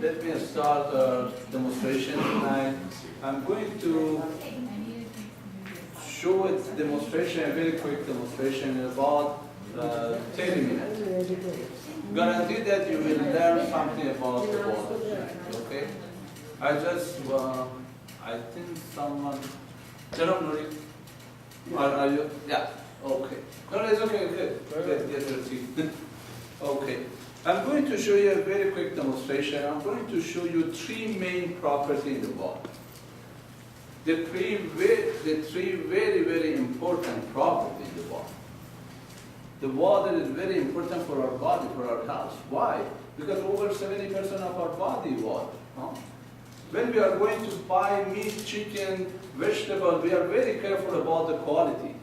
let me start our demonstration tonight. I'm going to show a demonstration, a very quick demonstration in about 10 minutes. Guarantee that you will learn something about the water tonight, okay? I think someone, Jerome, are you? Yeah, okay. No, it's okay, good. Get your seat. Okay. I'm going to show you a very quick demonstration. I'm going to show you three main properties in the water. The three very, very important properties in the water. The water is very important for our body, for our health. Why? Because over 70% of our body is water. Huh? When we are going to buy meat, chicken, vegetable, we are very careful about the quality,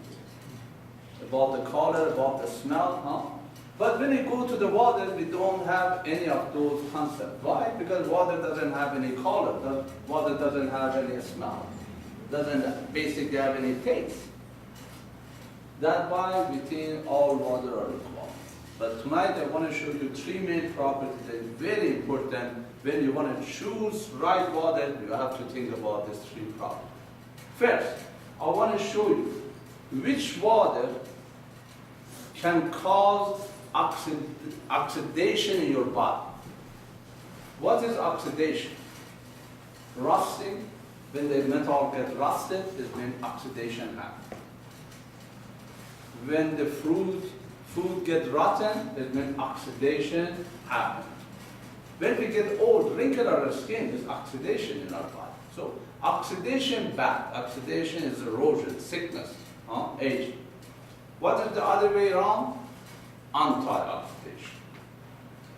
about the color, about the smell. Huh? But when we go to the water, we don't have any of those concepts. Why? Because water doesn't have any color, water doesn't have any smell, doesn't basically have any taste. That's why we think all water are equal. But tonight I want to show you three main properties that are very important. When you want to choose right water, you have to think about these three properties. First, I want to show you which water can cause oxidation in your body. What is oxidation? Rusting. When the metal gets rusted, it means oxidation happens. When the food gets rotten, it means oxidation happens. When we get old, wrinkle on our skin is oxidation in our body. So oxidation bad. Oxidation is erosion, sickness, aging. What is the other way around? Anti-oxidation.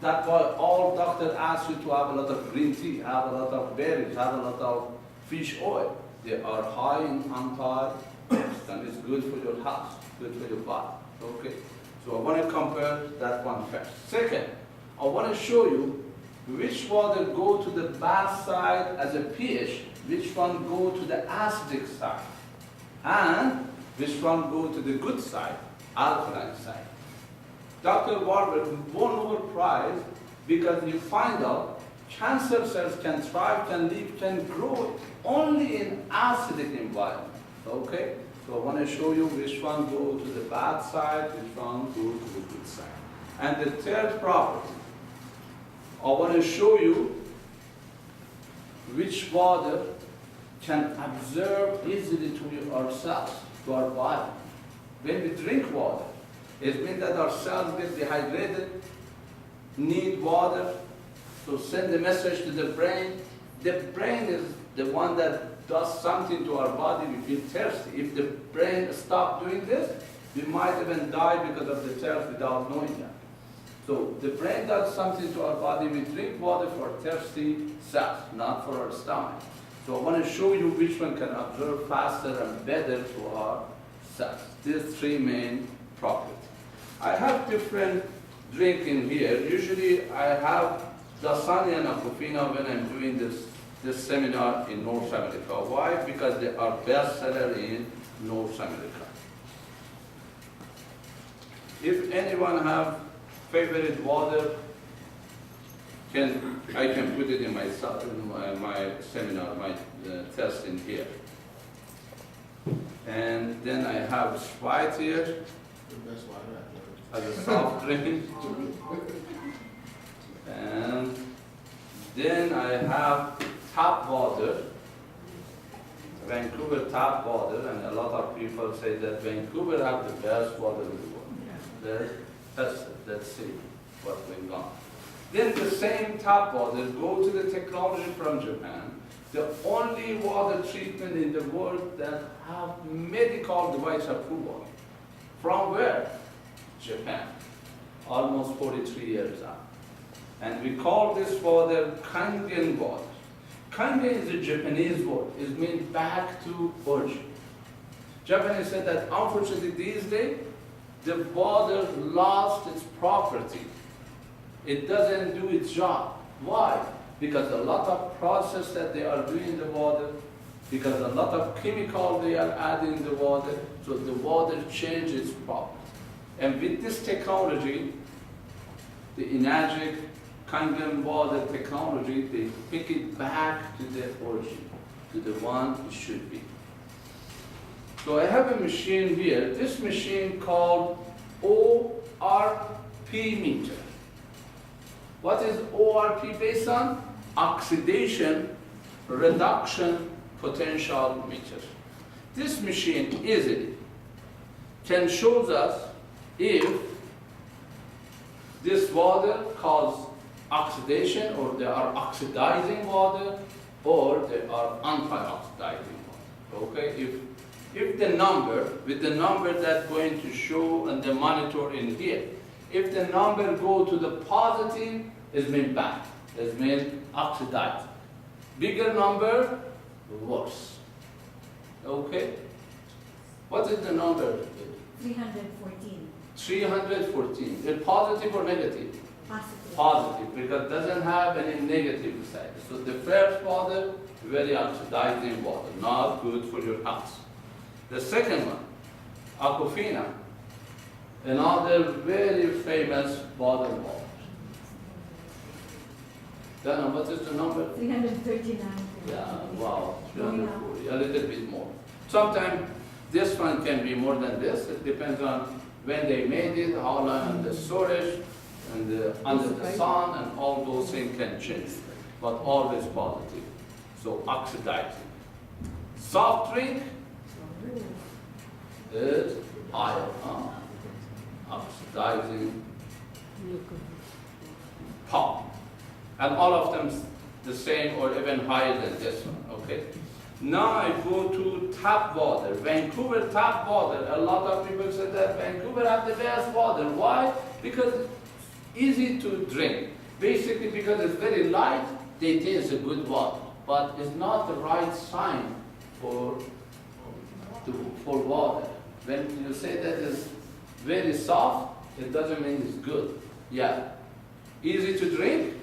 That's why all doctors ask you to have a lot of green tea, have a lot of berries, have a lot of fish oil. They are high in antioxidant. It's good for your health, good for your body. Okay. So I want to compare that one first. Second, I want to show you which water go to the bad side as a pH, which one go to the acidic side, and which one go to the good side, alkaline side. Dr. Warburg won Nobel Prize because he find out cancer cells can thrive, can live, can grow only in acidic environment. Okay? So I want to show you which one go to the bad side, which one go to the good side. And the third property, I want to show you which water can absorb easily to ourselves, to our body. When we drink water, it means that our cells get dehydrated, need water, so send a message to the brain. The brain is the one that does something to our body. We feel thirsty. If the brain stops doing this, we might even die because of the thirst without knowing that. So the brain does something to our body. We drink water for thirsty cells, not for our stomach. So I want to show you which one can absorb faster and better to our cells. These three main properties. I have different drink in here. Usually I have Dasani and Aquafina when I'm doing this seminar in North America. Why? Because they are bestseller in North America. If anyone have favorite water, I can put it in my seminar, my test in here. And then I have Sprite here as a soft drink. And then I have tap water, Vancouver tap water, and a lot of people say that Vancouver have the best water in the world. They're tested, let's see what's going on. Then the same tap water, go to the technology from Japan, the only water treatment in the world that have medical device approval. From where? Japan. Almost 43 years out. And we call this water Kangen water. Kangen is a Japanese word. It means back to origin. Japanese said that unfortunately these days, the water lost its property. It doesn't do its job. Why? Because a lot of process that they are doing in the water, because a lot of chemical they are adding in the water, so the water changes its property. And with this technology, the Enagic Kangen water technology, they pick it back to the origin, to the one it should be. So I have a machine here, this machine called ORP meter. What is ORP based on? Oxidation reduction potential meter. This machine easily can show us if this water causes oxidation, or they are oxidizing water, or they are anti-oxidizing water. Okay, if the number, with the number that's going to show and the monitor in here, if the number go to the positive, it means bad, it means oxidized. Bigger number, worse. Okay? What is the number? 314. 314. Is it positive or negative? Positive. Positive, because it doesn't have any negative side. So the first water, very oxidizing water, not good for your health. The second one, Aquafina, another very famous bottled water. Dana, what is the number? 339. Yeah, wow, 340, a little bit more. Sometimes this one can be more than this. It depends on when they made it, how long the storage, and under the sun, and all those things can change, but always positive. So oxidizing. Soft drink is higher, oxidizing pop. And all of them the same or even higher than this one, okay? Now I go to tap water. Vancouver tap water. A lot of people say that Vancouver have the best water. Why? Because it's easy to drink. Basically because it's very light, they think it's a good water. But it's not the right sign for water. When you say that it's very soft, it doesn't mean it's good. Yeah, easy to drink,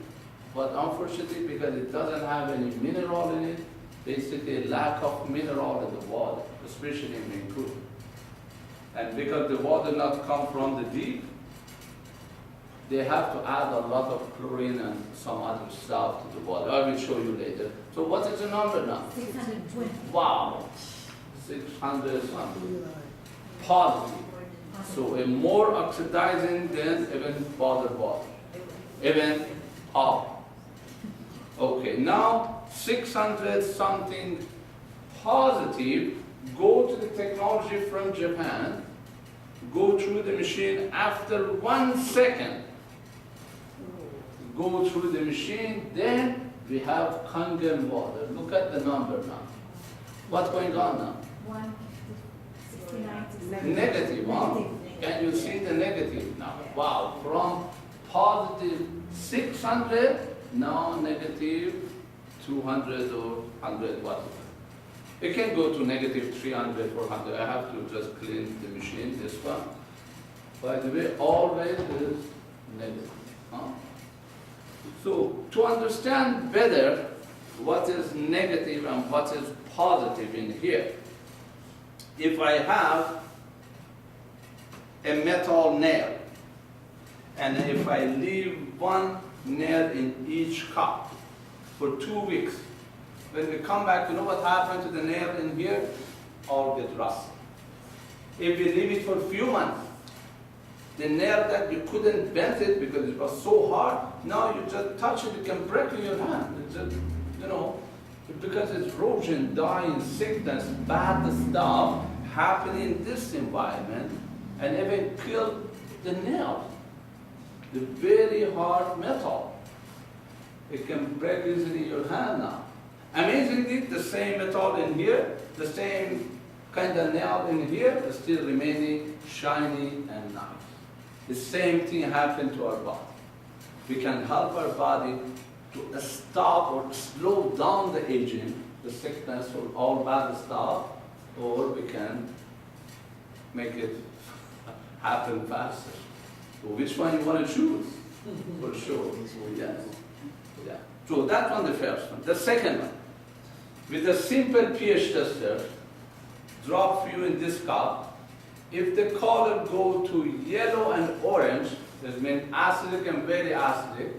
but unfortunately because it doesn't have any mineral in it, basically a lack of mineral in the water, especially in Vancouver. And because the water not come from the deep, they have to add a lot of chlorine and some other stuff to the water. I will show you later. So what is the number now? 620. Wow, 600 something. Positive. So a more oxidizing than even bottled water. Even pop. Okay, now 600 something positive, go to the technology from Japan, go through the machine after 1 second. Go through the machine, then we have Kangen water. Look at the number now. What's going on now? 169. Negative, huh? Can you see the negative now? Wow, from positive 600, now negative 200 or 100, whatever. It can go to negative 300, 400. I have to just clean the machine, this one. By the way, always is negative. Huh? So to understand better what is negative and what is positive in here, if I have a metal nail, and if I leave one nail in each cup for 2 weeks, when we come back, you know what happened to the nail in here? All get rusty. If we leave it for a few months, the nail that you couldn't bend it because it was so hard, now you just touch it, it can break in your hand. It's just, you know, because it's erosion, dying, sickness, bad stuff happening in this environment, and even kill the nail, the very hard metal. It can break easily in your hand now. Amazingly, the same metal in here, the same kind of nail in here, is still remaining shiny and nice. The same thing happened to our body. We can help our body to stop or slow down the aging, the sickness, or all bad stuff, or we can make it happen faster. So which one you want to choose? For sure. Yes. Yeah. So that's one, the first one. The second one, with a simple pH tester, drop few in this cup. If the color go to yellow and orange, that means acidic and very acidic,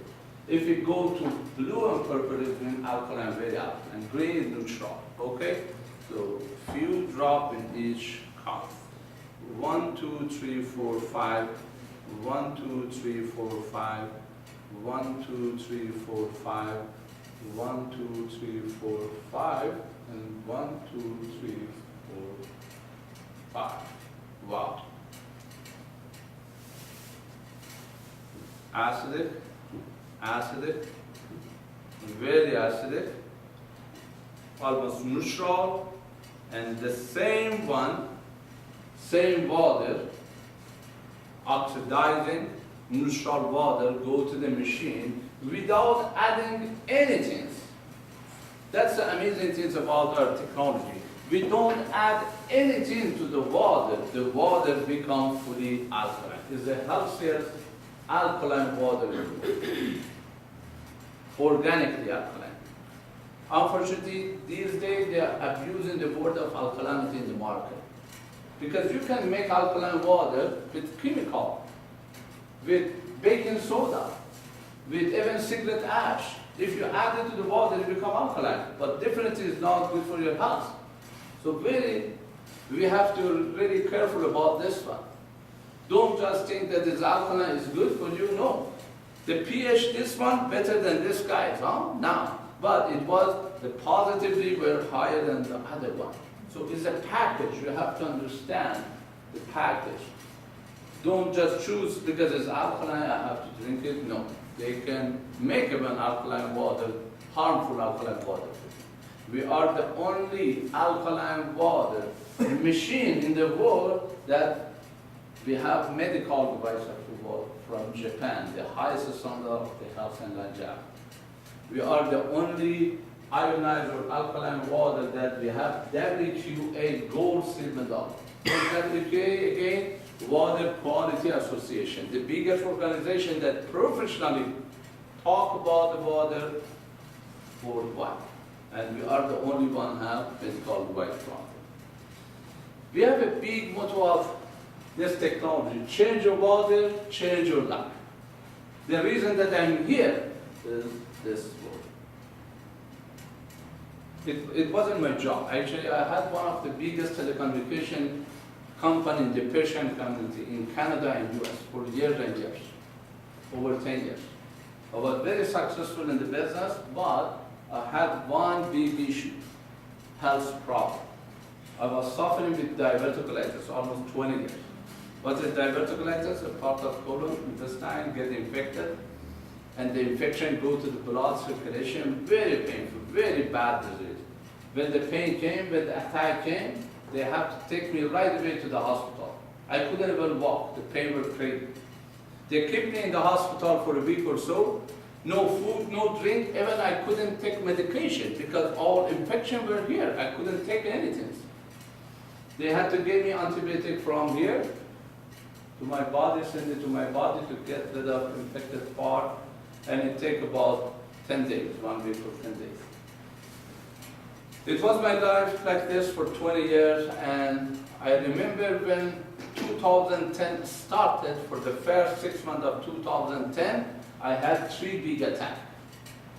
If we go to blue and purple, it means alkaline, very alkaline. Green is neutral, okay? So few drop in each cup. 1, 2, 3, 4, 5. 1, 2, 3, 4, 5. 1, 2, 3, 4, 5. 1, 2, 3, 4, 5. And 1, 2, 3, 4, 5. Wow. Acidic, acidic, very acidic, almost neutral, and the same one, same water, oxidizing neutral water go to the machine without adding anything. That's the amazing thing about our technology. We don't add anything to the water becomes fully alkaline. It's the healthiest alkaline water in the world. Organically alkaline. Unfortunately, these days they are abusing the word of alkalinity in the market. Because you can make alkaline water with chemical, with baking soda, with even cigarette ash. If you add it to the water, it becomes alkaline. But definitely it's not good for your health. So we have to be really careful about this one. Don't just think that this alkaline is good for you, no. The pH, this one, better than this guy's, huh? Now. But it was, the positively were higher than the other one. So it's a package, you have to understand the package. Don't just choose because it's alkaline, I have to drink it, no. They can make even alkaline water, harmful alkaline water. We are the only alkaline water machine in the world that we have medical device approval from Japan, the highest standard of the health and longevity. We are the only ionized or alkaline water that we have WQA gold seal medal. WQA again, Water Quality Association, the biggest organization that professionally talk about the water worldwide. And we are the only one have medical device from it. We have a big motto of this technology, change your water, change your life. The reason that I'm here is this work. It wasn't my job. Actually, I had one of the biggest telecommunication company in the Persian community in Canada and US for years and years, over 10 years. I was very successful in the business, but I had one big issue, health problem. I was suffering with diverticulitis almost 20 years. What is diverticulitis? A part of colon, intestine get infected, and the infection go to the blood circulation, very painful, very bad disease. When the pain came, when the attack came, they have to take me right away to the hospital. I couldn't even walk, the pain was crazy. They kept me in the hospital for a week or so, no food, no drink, even I couldn't take medication because all infection were here, I couldn't take anything. They had to give me antibiotic from here to my body, send it to my body to get rid of infected part, and it take about 10 days, 1 week or 10 days. It was my life like this for 20 years, and I remember when 2010 started, for the first 6 months of 2010, I had 3 big attacks.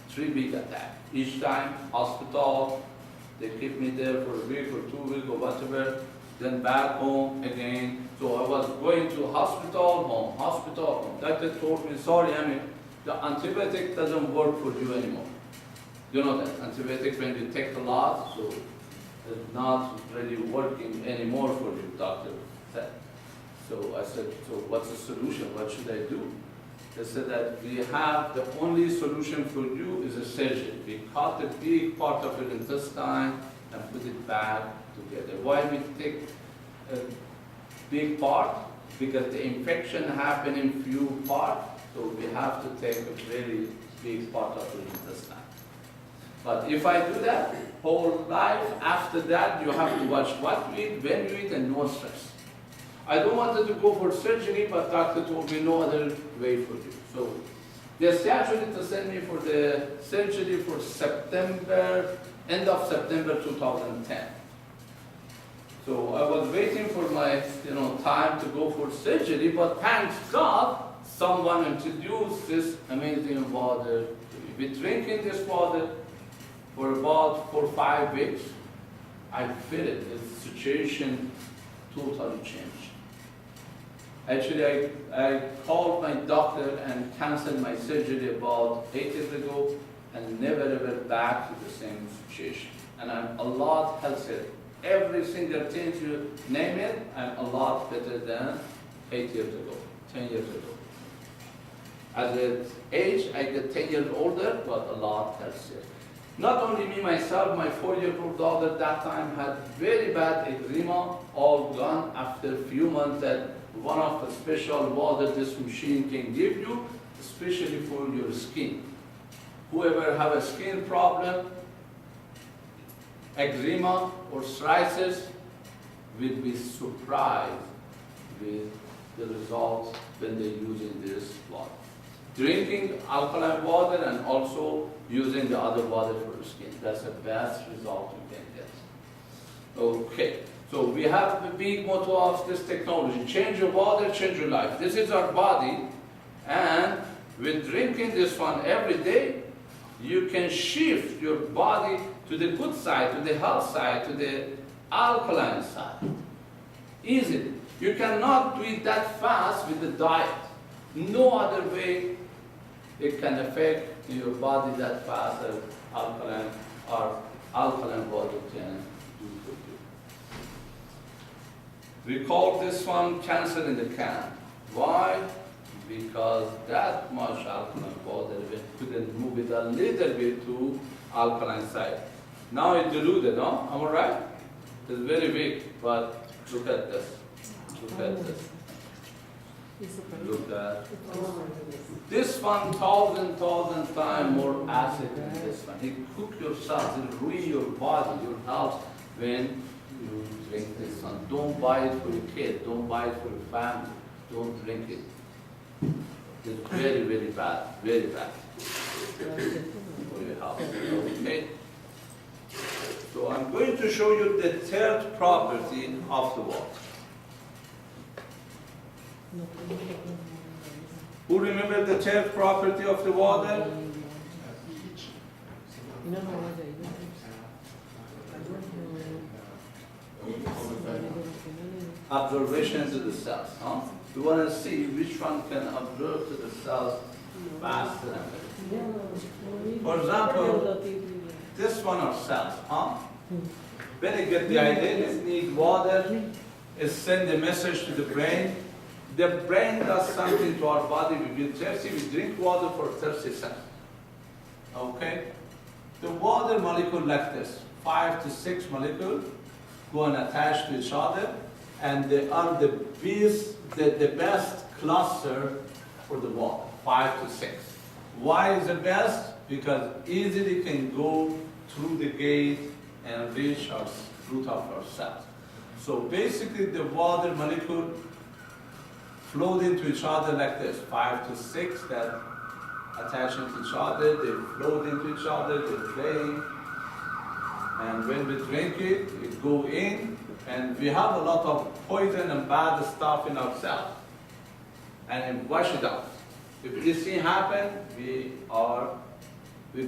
3 big attacks. Each time, hospital, they keep me there for a week or 2 weeks or whatever, then back home again. So I was going to hospital, home, hospital, home. Doctor told me, sorry, Amir, the antibiotic doesn't work for you anymore. You know that, antibiotic when you take a lot, so it's not really working anymore for you, doctor said. So I said, so what's the solution? What should I do? They said that we have the only solution for you is a surgery. We cut a big part of your intestine and put it back together. Why we take a big part? Because the infection happens in few parts, so we have to take a very big part of your intestine. But if I do that, whole life after that, you have to watch what you eat, when you eat, and no stress. I don't want to go for surgery, but doctor told me no other way for you. So they scheduled to send me for the surgery for September, end of September 2010. So I was waiting for my time to go for surgery, but thank God, someone introduced this amazing water. We drinking this water for about 4 or 5 weeks. I feel it. The situation totally changed. Actually, I called my doctor and canceled my surgery about 8 years ago and never ever back to the same situation. And I'm a lot healthier. Every single thing you name it, I'm a lot better than 8 years ago, 10 years ago. As an age, I get 10 years older, but a lot healthier. Not only me, myself, my 4-year-old daughter at that time had very bad eczema, all gone after a few months. That one of the special water this machine can give you, especially for your skin. Whoever have a skin problem, eczema or psoriasis, will be surprised with the results when they're using this water. Drinking alkaline water and also using the other water for the skin. That's the best result you can get. Okay, so we have the big motto of this technology: change your water, change your life. This is our body, and with drinking this one every day, you can shift your body to the good side, to the health side, to the alkaline side. Easy. You cannot do it that fast with the diet. No other way it can affect your body that fast as alkaline or alkaline water can do for you. We call this one cancer in the can. Why? Because that much alkaline water, we couldn't move it a little bit to alkaline side. Now it's diluted, no? Am I right? It's very big, but look at this. Look at this. Look at this 1,000 times more acid than this one. It cook your cells, it ruin your body, your health when you drink this one. Don't buy it for your kid, don't buy it for your family, don't drink it. It's very, very bad, very bad for your health. Okay? So I'm going to show you the third property of the water. Who remember the third property of the water? Absorption to the cells. Huh? We want to see which one can absorb to the cells faster and better. For example, this one are cells. Huh? When you get the idea, they need water, it send a message to the brain. The brain does something to our body. We get thirsty, we drink water for 30 seconds. Okay? The water molecule like this, 5 to 6 molecules, go and attach to each other, and they are the best cluster for the water, 5 to 6. Why is the best? Because easily can go through the gate and reach our root of our cells. So basically the water molecule float into each other like this, 5 to 6 that attach into each other, they float into each other, they play, and when we drink it, it go in, and we have a lot of poison and bad stuff in our cells, and it wash it out. If this thing happen, we're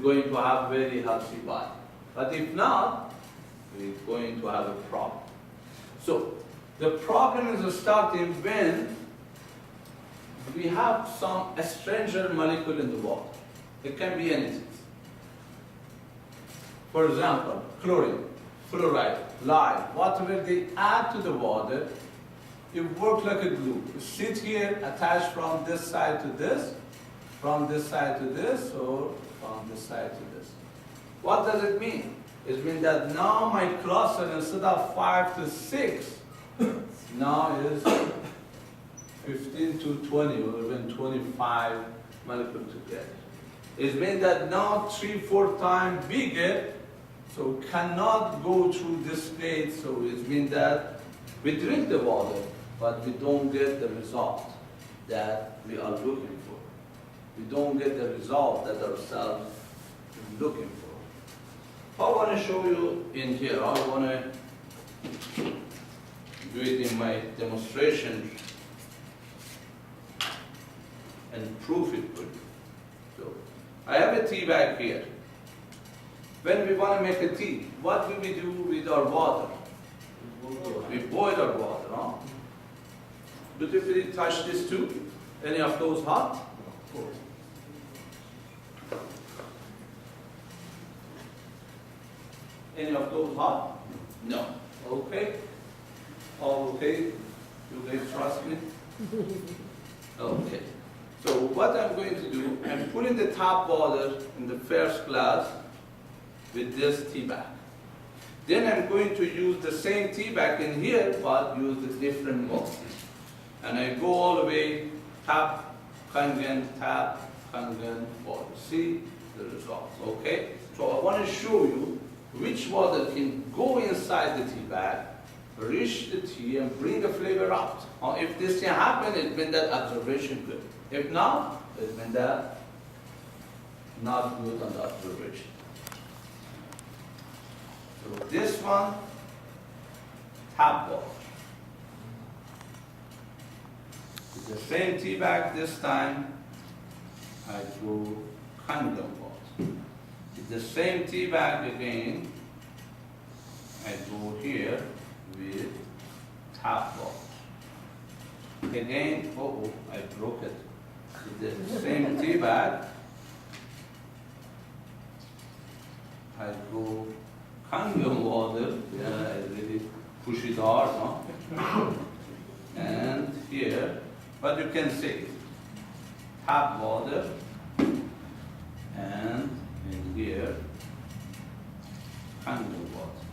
going to have very healthy body. But if not, we're going to have a problem. So the problem is starting when we have some astringent molecule in the water. It can be anything. For example, chlorine, fluoride, lye, whatever they add to the water, it works like a glue. It sits here, attached from this side to this, from this side to this, or from this side to this. What does it mean? It means that now my cluster, instead of 5 to 6, now is 15 to 20 or even 25 molecules together. It means that now 3-4 times bigger, so cannot go through this gate. So it means that we drink the water, but we don't get the result that we are looking for. We don't get the result that our cells are looking for. I want to show you in here. I want to do it in my demonstration. and proof it good. So I have a tea bag here. When we want to make a tea, what do we do with our water? We boil our water, huh? Beautifully touch this too. Any of those hot? Any of those hot? No. Okay. All okay? You guys trust me? Okay. So what I'm going to do, I'm putting the tap water in the first glass with this tea bag. Then I'm going to use the same tea bag in here, but use the different bowl. And I go all the way, tap, Kangen, water. See the results, okay? So I want to show you which water can go inside the tea bag, reach the tea, and bring the flavor out. If this can happen, it means that observation good. If not, it means that not good on the observation. So this one, tap water. With the same tea bag this time, I go Kangen water. With the same tea bag again, I go here with tap water. Again, I broke it. With the same tea bag, I go Kangen water. Yeah, I really push it hard, no? And here, but you can see tap water, and in here, Kangen water.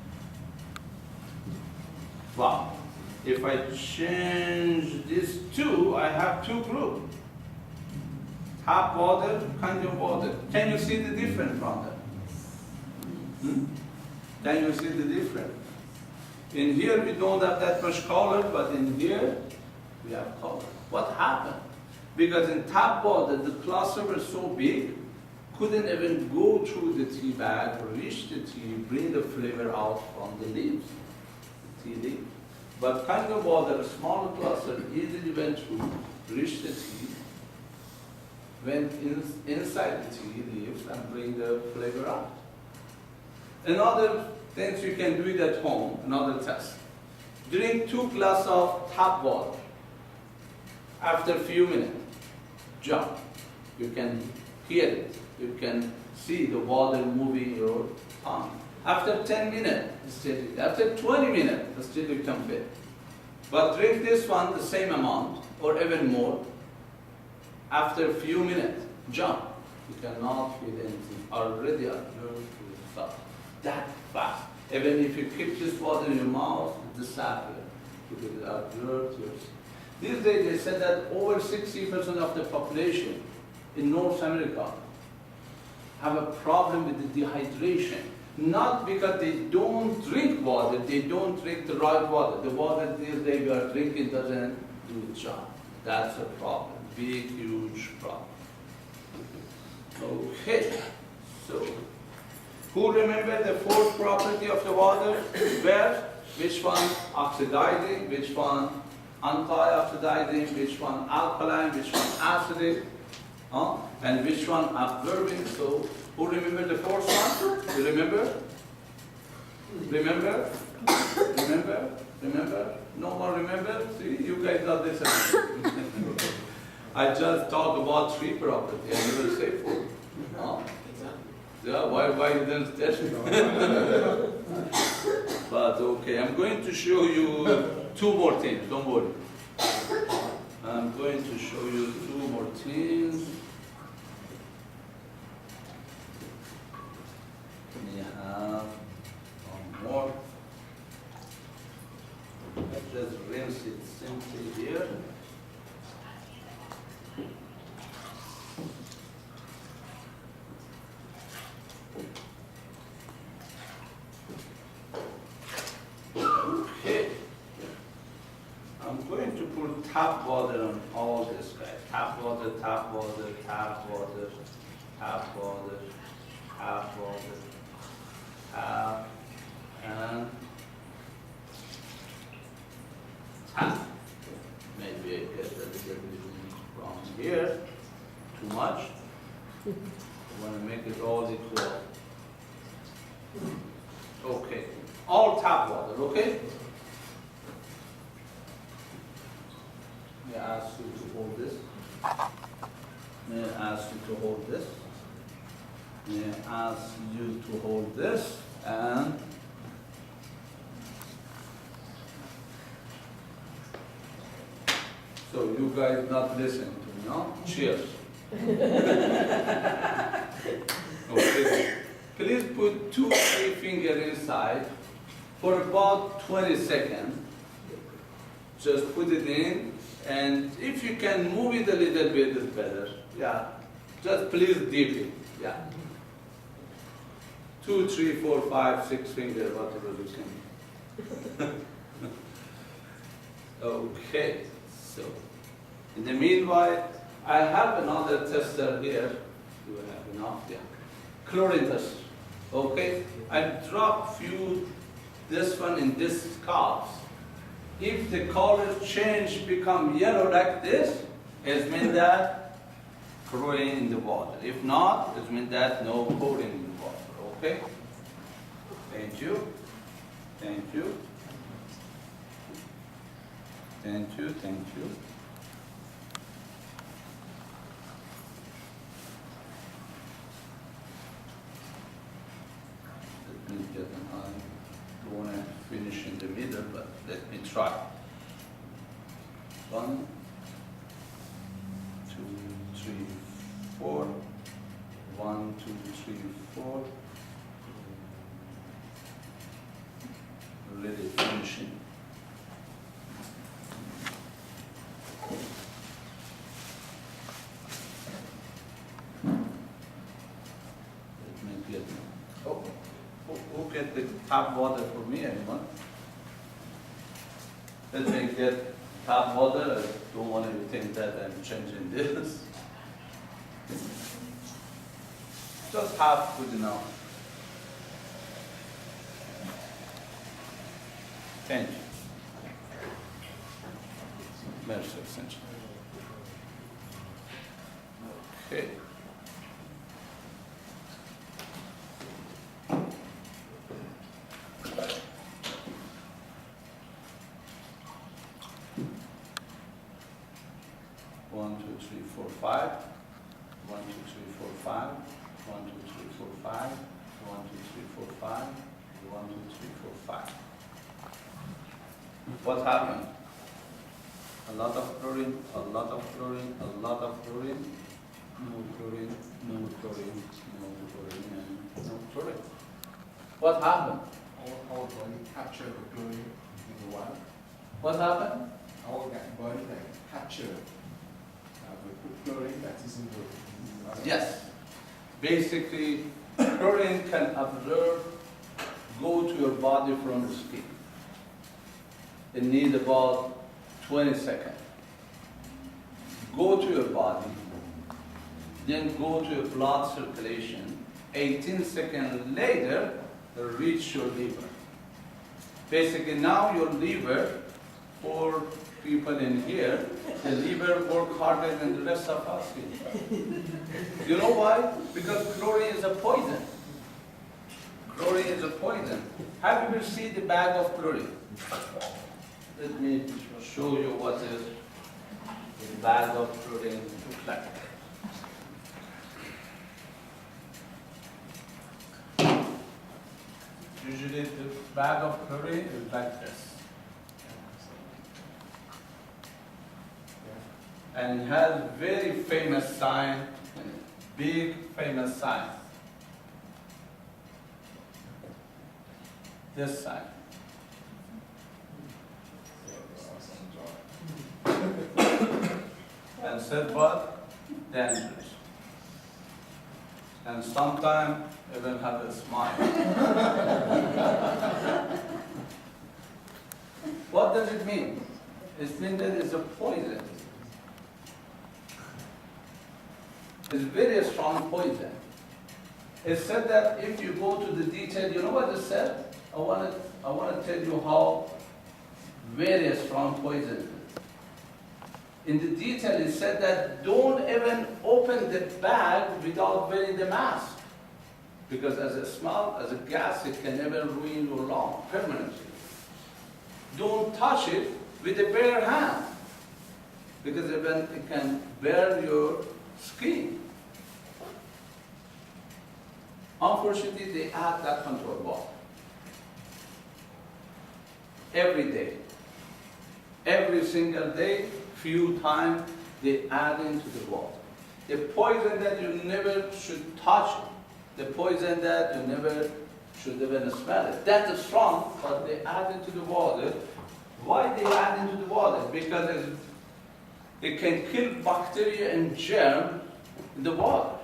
Wow. If I change this two, I have two groups. Tap water, Kangen water. Can you see the difference from them? Can you see the difference? In here we don't have that much color, but in here we have color. What happened? Because in tap water the cluster was so big, couldn't even go through the tea bag, reach the tea, bring the flavor out from the leaves, the tea leaf. But Kangen water, a smaller cluster, easily went through, reached the tea, went inside the tea leaves and bring the flavor out. Another things you can do it at home, another test. Drink 2 glasses of tap water. After a few minutes, jump. You can hear it. You can see the water moving your tongue. After 10 minutes, still. After 20 minutes, still you can feel. But drink this one the same amount or even more. After a few minutes, jump. You cannot feel anything. Already observed to stop. That fast. Even if you keep this water in your mouth, it disappears. You will observe yourself. These days they said that over 60% of the population in North America have a problem with the dehydration. Not because they don't drink water, they don't drink the right water. The water these days we are drinking doesn't do its job. That's a problem. Big, huge problem. Okay, so who remember the 4th property of the water? Where? Which one oxidizing, which one anti-oxidizing, which one alkaline, which one acidic, and which one absorbing. So who remember the 4th one? You remember? Remember? Remember? Remember? No one remember? See, you guys are listening. I just talked about 3 properties. I never say 4. Yeah, why you didn't test me? But okay, I'm going to show you 2 more things, don't worry. I'm going to show you 2 more things. We have 1 more. Let's just rinse it simply here. Okay. I'm going to put tap water on all this guys. Tap water, tap water, tap water, tap water, tap water, tap, and tap. Maybe I get a little bit from here. equal. Okay. All tap water, okay? May I ask you to hold this? May I ask you to hold this? May I ask you to hold this and so you guys not listening to me, no? Cheers. Okay. Please put 2-3 fingers inside for about 20 seconds. Just put it in, and if you can move it a little bit, it's better. Yeah. Just please dip it. Yeah. 2, 3, 4, 5, 6 fingers, whatever you can. Okay. So, in the meanwhile, I have another tester here. Do I have enough? Yeah. Chlorine tester. Okay. I drop few, this one in this cups. If the color change, become yellow like this, it means that chlorine in the water. If not, it means that no chlorine in the water. Okay. Thank you. Thank you. Thank you. Thank you. Let me get an eye. I don't want to finish in the middle, but let me try. 1, 2, 3, 4. 1, 2, 3, 4. Already finishing. Let me get. Oh, who get the tap water for me, anyone? Let me get tap water. I don't want you to think that I'm changing this. Just half good enough. Thank you. Mercy, essentially. Okay. One, two, three, four, 5. 1, 2, 3, 4, 5. 1, 2, 3, 4, 5. 1, 2, 3, 4, 5. 1, 2, 3, 4, 5. What happened? A lot of chlorine, a lot of chlorine, a lot of chlorine. No chlorine, no chlorine, no chlorine, and no chlorine. What happened? Our body capture the chlorine in the water. What happened? Our body can capture the chlorine that is in the water. Yes. Basically, chlorine can absorb, go to your body from the skin. It needs about 20 seconds. Go to your body, then go to your blood circulation. 18 seconds later, reach your liver. Basically, now your liver, for people in here, the liver work harder than the rest of us. You know why? Because chlorine is a poison. Chlorine is a poison. Have you ever seen the bag of chlorine? Let me show you what is the bag of chlorine look like. Usually the bag of chlorine is like this. And it has very famous sign, big famous sign. This sign. And said what? Dangerous. And sometimes even have a smile. What does it mean? It means that it's a poison. It's very strong poison. It said that if you go to the detail, you know what it said? I want to tell you how very strong poison it is. In the detail, it said that don't even open the bag without wearing the mask. Because as a smell, as a gas, it can never ruin your lung permanently. Don't touch it with a bare hand, because even it can burn your skin. Unfortunately, they add that one to our water. Every day. Every single day, few times, they add into the water. The poison that you never should touch it. The poison that you never should even smell it. That is strong, but they add into the water. Why they add into the water? Because it can kill bacteria and germ in the water.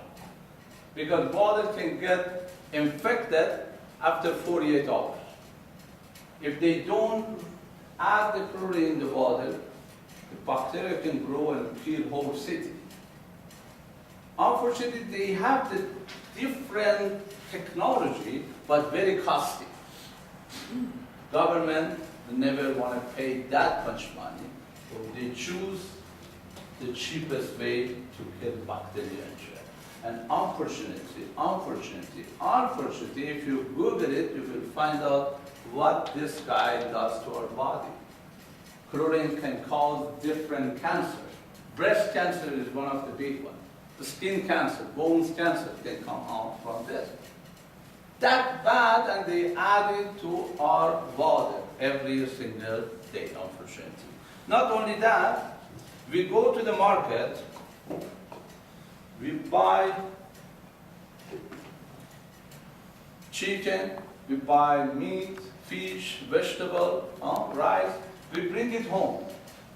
Because water can get infected after 48 hours. If they don't add the chlorine in the water, the bacteria can grow and kill whole city. Unfortunately, they have the different technology, but very costly. Government never want to pay that much money, so they choose the cheapest way to kill bacteria and germ. And unfortunately, if you Google it, you will find out what this guy does to our body. Chlorine can cause different cancers. Breast cancer is one of the big ones. The skin cancer, bones cancer can come out from this. That bad, and they add it to our water every single day, unfortunately. Not only that, we go to the market, we buy chicken, we buy meat, fish, vegetable, rice, we bring it home.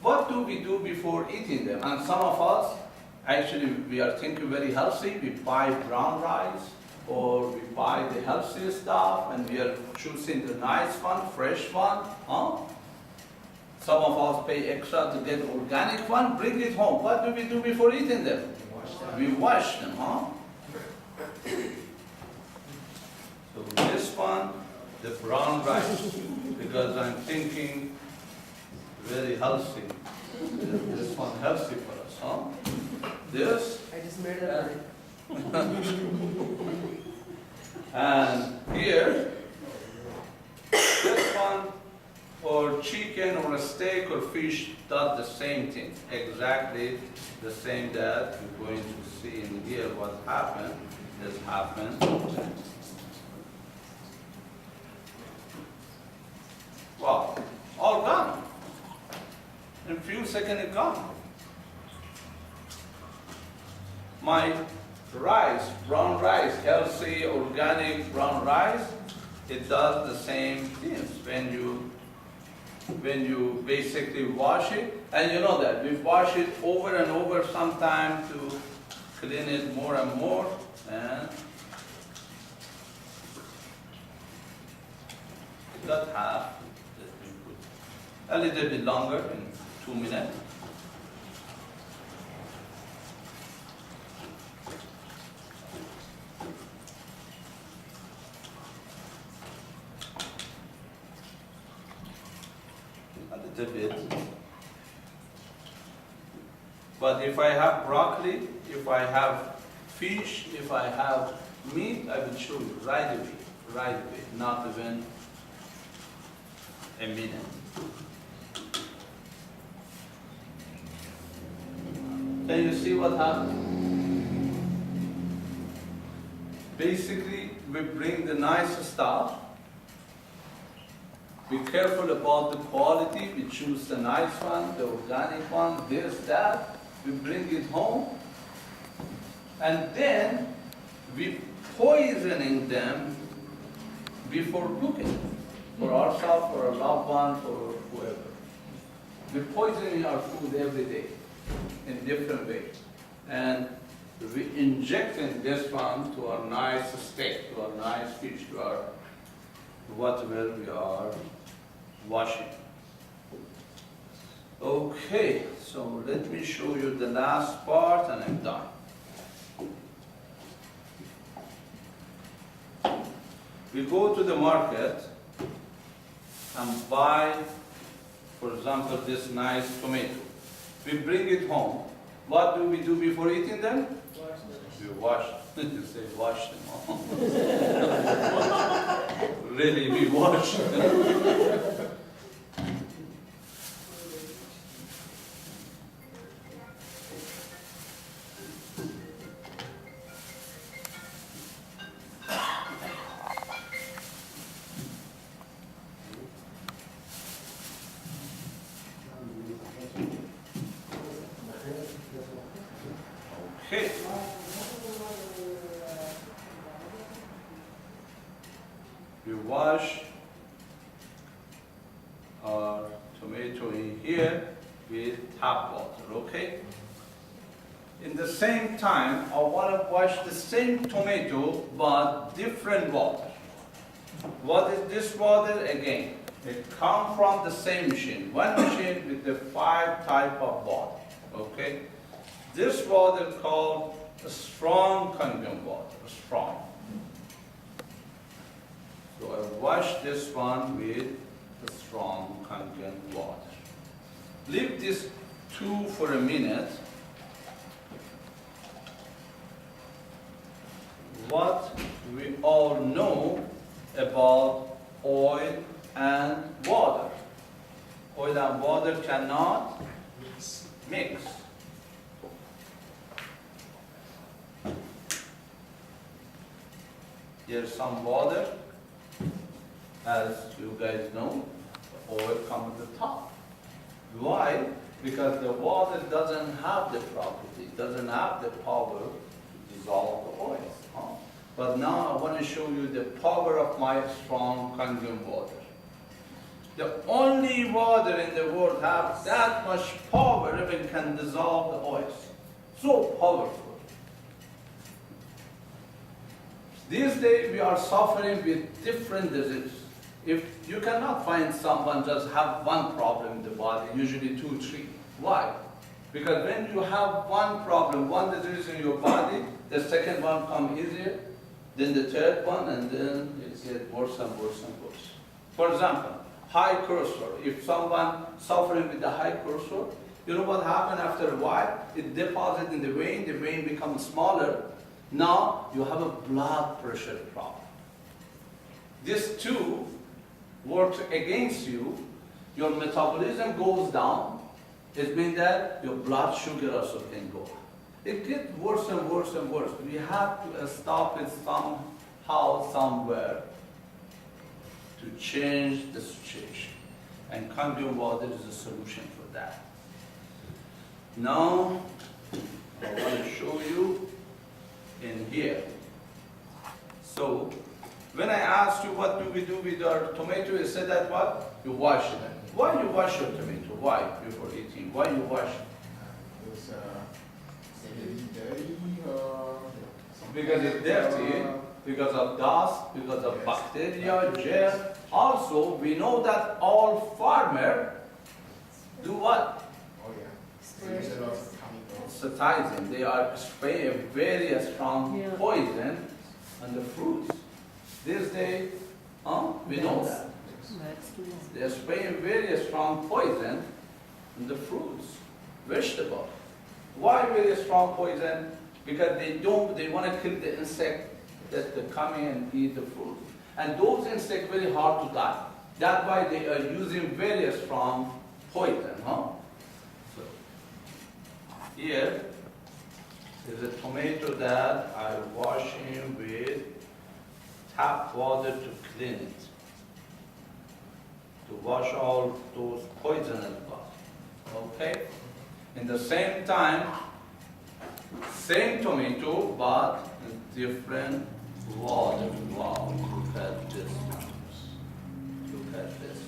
What do we do before eating them? And some of us, actually, we are thinking very healthy. We buy brown rice, or we buy the healthy stuff, and we are choosing the nice one, fresh one. Some of us pay extra to get organic one, bring it home. What do we do before eating them? We wash them, So this one, the brown rice, because I'm thinking very healthy. This one healthy for us, This. I just made it. And here, this one, or chicken or a steak or fish, does the same thing. Exactly the same that you're going to see in here. What happened is happened. Wow, all gone. In a few seconds it's gone. My rice, brown rice, healthy, organic brown rice, it does the same things when you basically wash it. And you know that, we wash it over and over sometimes to clean it more and more. And that half, a little bit longer, in 2 minutes. A little bit. But if I have broccoli, if I have fish, if I have meat, I will show you right away, not even a minute. Can you see what happened? Basically, we bring the nice stuff. Be careful about the quality. We choose the nice one, the organic one, this, that. We bring it home. And then we poisoning them before cooking. For ourselves, for our loved ones, for whoever. We're poisoning our food every day in different ways. And we injecting this one to our nice steak, to our nice fish, to our whatever we are washing. Okay, so let me show you the last part and I'm done. We go to the market and buy, for example, this nice tomato. We bring it home. What do we do before eating them? We wash them. You say wash them. really we wash. Okay. We wash our tomato in here with tap water, okay? In the same time, I want to wash the same tomato but different water. What is this water? Again, it comes from the same machine. One machine with the 5 type of water, okay? This water called a strong Kangen water, strong. So I wash this one with the strong Kangen water. Leave this 2 for a minute. What we all know about oil and water. Oil and water cannot mix. Here's some water. As you guys know, the oil comes at the top. Why? Because the water doesn't have the property, doesn't have the power to dissolve the oil. But now I want to show you the power of my strong Kangen water. The only water in the world has that much power even can dissolve the oils. So powerful. These days we are suffering with different diseases. If you cannot find someone just have one problem in the body, usually 2, 3. Why? Because when you have one problem, one disease in your body, the second one comes easier, then the third one, and then it gets worse and worse and worse. For example, high cholesterol. If someone suffering with the high cholesterol, you know what happens after a while? It deposits in the vein becomes smaller. Now you have a blood pressure problem. These two works against you. Your metabolism goes down. It means that your blood sugar also can go up. It gets worse and worse and worse. We have to stop it somehow, somewhere, to change the situation. And Kangen water is a solution for that. Now, I want to show you in here. So, when I asked you what do we do with our tomato, you said that what? You wash it. Why you wash your tomato? Why? Before eating. Why you wash it? Because it's dirty, because of dust, because of bacteria, germs. Also, we know that all farmers do what? Satirizing. They are spraying very strong poison on the fruits. These days, we know that. They are spraying very strong poison on the fruits, vegetables. Why very strong poison? Because they want to kill the insect that they come in and eat the fruit. And those insects very hard to die. That's why they are using very strong poison. So here is a tomato that I wash in with tap water to clean it. To wash all those poisonous bugs. Okay? In the same time, same tomato, but different water. Wow, look at this. Look at this.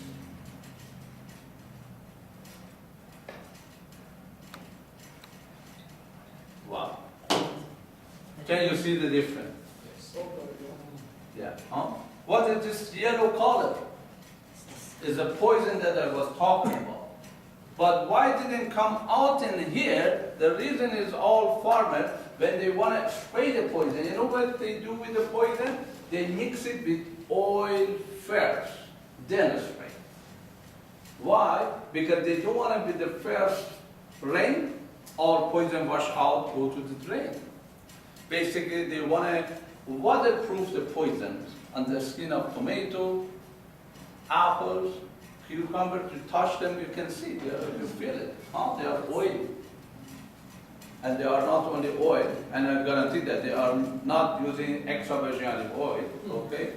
Wow. Can you see the difference? Yeah. What is this yellow color? Is a poison that I was talking about. But why didn't come out in here? The reason is all farmers, when they want to spray the poison, you know what they do with the poison? They mix it with oil first, then spray. Why? Because they don't want to be the first rain, all poison wash out, go to the drain. Basically, they want to waterproof the poison on the skin of tomato, apples, cucumber. To touch them, you can see, you feel it. Huh? They are oily. And they are not only oil, and I guarantee that they are not using extra virgin olive oil, okay?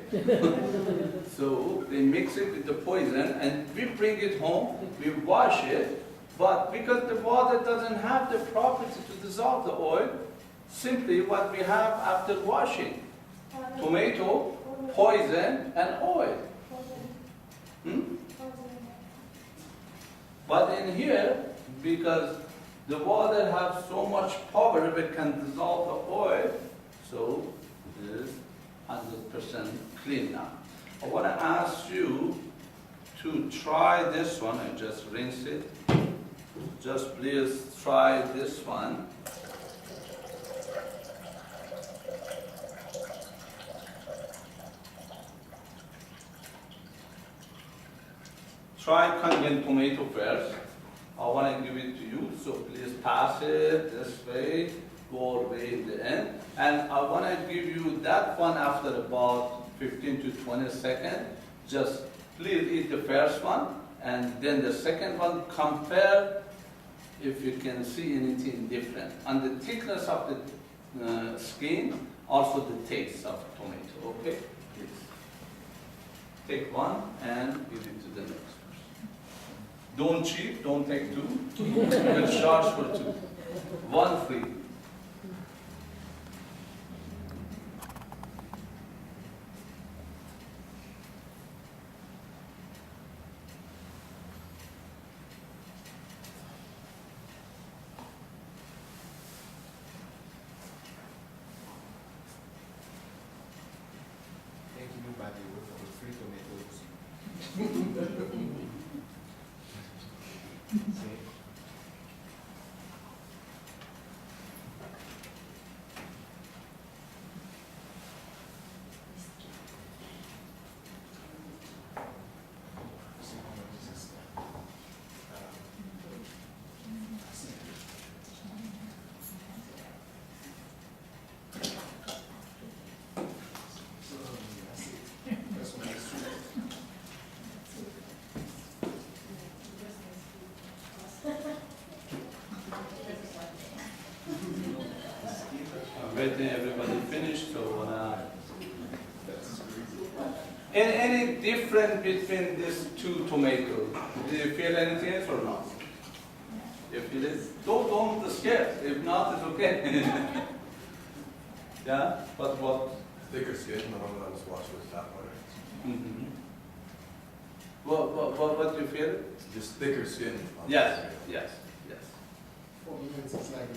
So they mix it with the poison, and we bring it home, we wash it, but because the water doesn't have the property to dissolve the oil, simply what we have after washing, tomato, poison, and oil. But in here, because the water has so much power, it can dissolve the oil, so it is 100% clean now. I want to ask you to try this one. I just rinse it. Just please try this one. Try Kangen tomato first. I want to give it to you, so please pass it this way, go all the way in the end. And I want to give you that one after about 15 to 20 seconds. Just please eat the first one, and then the second one, compare if you can see anything different. And the thickness of the skin, also the taste of tomato, okay? Please. Take one and give it to the next. Don't cheat, don't take two. You can charge for two. One free. Thank you, by the way, for the free tomatoes. See? See how much this is? That's what I see. Waiting, everybody finished, so That's crazy. and any difference between these two tomatoes? Do you feel anything else or not? You feel it? Don't scare. If not, it's okay. Yeah, but what? Thicker skin, the one that was washed with tap water. Mm-hmm. What do you feel? Just thicker skin. on Yes, the- yes, yes. For me, it's like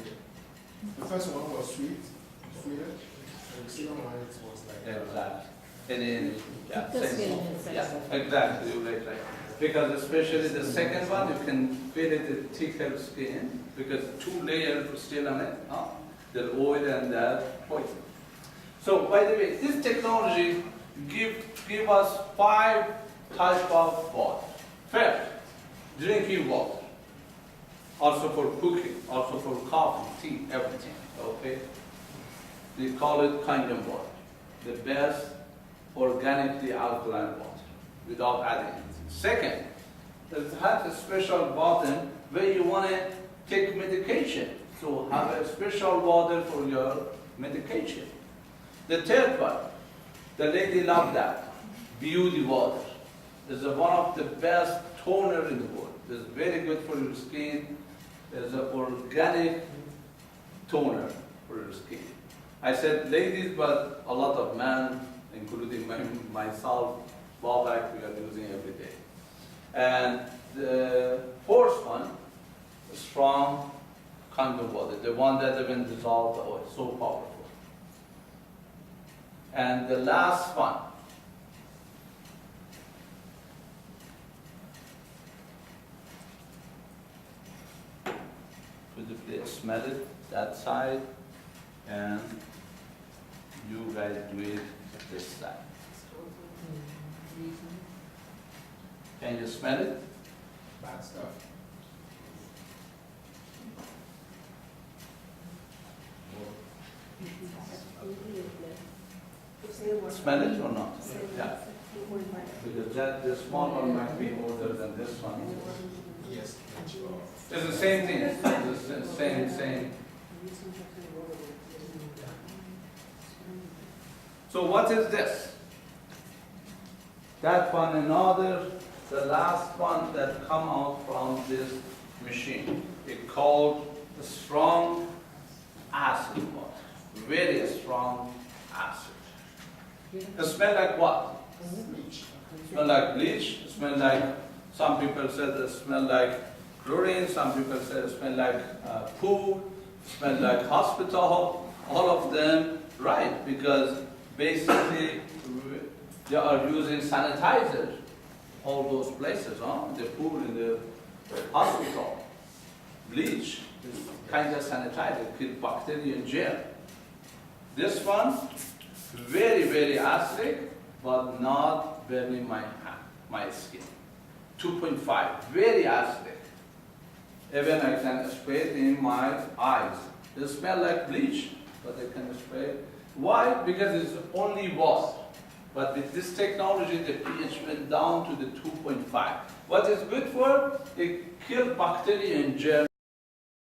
the first one was sweeter, and the second one it was like Exactly. And yeah, Thicker same. skin and Yeah, sensitive. exactly. You're right. Because especially the second one, you can feel it, the thicker skin, because two layers are still on it, the oil and the poison. So by the way, this technology give us 5 types of water. First, drinking water. Also for cooking, also for coffee, tea, everything. Okay? They call it Kangen water. The best organically alkaline water without adding anything. Second, it has a special button where you want to take medication. So have a special water for your medication. The third one, the lady loved that, beauty water. It's one of the best toner in the world. It's very good for your skin. It's an organic toner for your skin. I said ladies, but a lot of men, including myself, Bobak, we are using every day. And the fourth one, strong Kangen water, the one that even dissolves the oil, so powerful. And the last one, could you please smell it, that side, and you guys do it this side. Can you smell it? bad stuff. Smell it or not? Yeah. Because the small one might be older than this one. Yes. It's the same thing. It's the same. So what is this? That one, another, the last one that come out from this machine. It called the strong acid water. Very strong acid. It smell like what? Bleach. Smell like bleach. It smell like, some people said it smell like chlorine. Some people said it smell like pool. Smell like hospital. All of them right, because basically they are using sanitizer. All those places, the pool in the hospital. Bleach is kind of sanitizer, kill bacteria and germ. This one, very, very acidic, but not burning my skin. 2.5, very acidic. Even I can spray it in my eyes. They smell like bleach, but I can spray it. Why? Because it's only water. But with this technology, the pH went down to the 2.5. What is good for? It kills bacteria and germs.